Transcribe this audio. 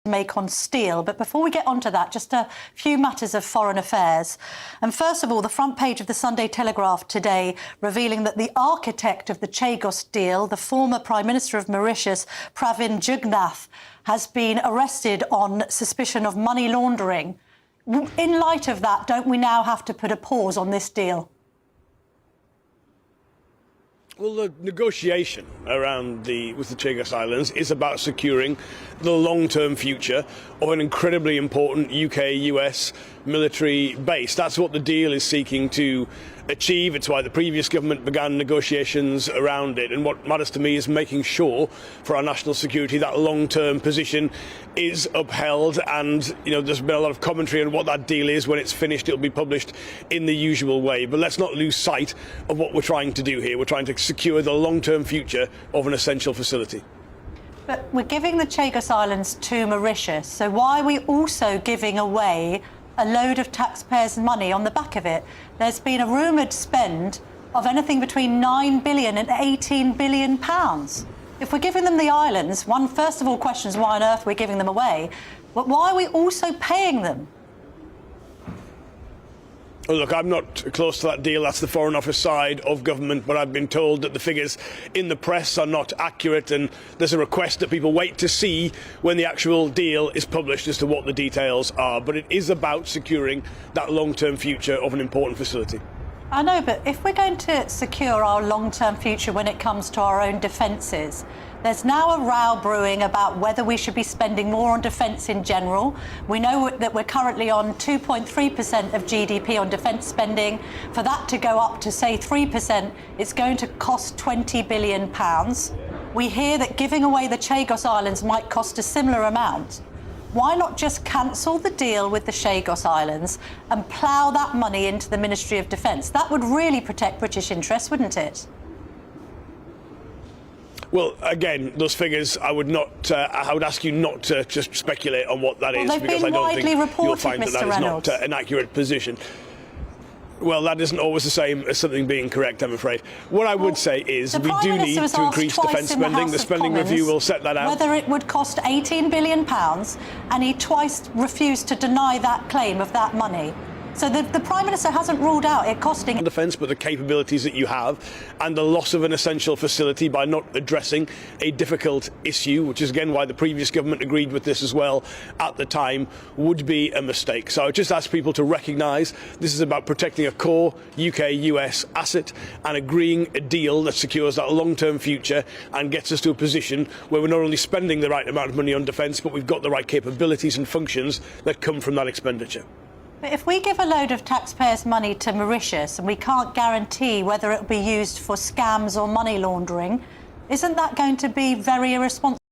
make on steel. But before we get onto that, just a few matters of foreign affairs. And first of all, the front page of the Sunday Telegraph today revealing that the architect of the Chagos deal, the former Prime Minister of Mauritius, Pravind Jugnauth, has been arrested on suspicion of money laundering. In light of that, don't we now have to put a pause on this deal? Well, the negotiation with the Chagos Islands is about securing the long-term future of an incredibly important UK-US military base. That's what the deal is seeking to achieve. It's why the previous government began negotiations around it. And what matters to me is making sure for our national security that long-term position is upheld. And, you know, there's been a lot of commentary on what that deal is. When it's finished, it'll be published in the usual way. But let's not lose sight of what we're trying to do here. We're trying to secure the long-term future of an essential facility. But we're giving the Chagos Islands to Mauritius, so why are we also giving away a load of taxpayers' money on the back of it? There's been a rumoured spend of anything between £9 billion and £18 billion. If we're giving them the islands, one first of all questions why on earth we're giving them away, but why are we also paying them? Well, look, I'm not close to that deal. That's the Foreign Office side of government, but I've been told that the figures in the press are not accurate, and there's a request that people wait to see when the actual deal is published as to what the details are. But it is about securing that long-term future of an important facility. I know, but if we're going to secure our long-term future when it comes to our own defences, there's now a row brewing about whether we should be spending more on defence in general. We know that we're currently on 2.3% of GDP on defence spending. For that to go up to, say, 3%, it's going to cost £20 billion. We hear that giving away the Chagos Islands might cost a similar amount. Why not just cancel the deal with the Chagos Islands and plough that money into the Ministry of Defence? That would really protect British interests, wouldn't it? Well, again, those figures, I would ask you not to just speculate on what that is, because I don't think you'll find that that is not an accurate position. Well, that isn't always the same as something being correct, I'm afraid. What I would say is we do need to increase defence spending. The spending review will set that out. Whether it would cost £18 billion, and he twice refused to deny that claim of that money. So the Prime Minister hasn't ruled out it costing defence, but the capabilities that you have and the loss of an essential facility by not addressing a difficult issue, which is again why the previous government agreed with this as well at the time, would be a mistake. So I would just ask people to recognise this is about protecting a core UK-US asset and agreeing a deal that secures that long-term future and gets us to a position where we're not only spending the right amount of money on defence, but we've got the right capabilities and functions that come from that expenditure. But if we give a load of taxpayers' money to Mauritius and we can't guarantee whether it will be used for scams or money laundering, isn't that going to be very irresponsible?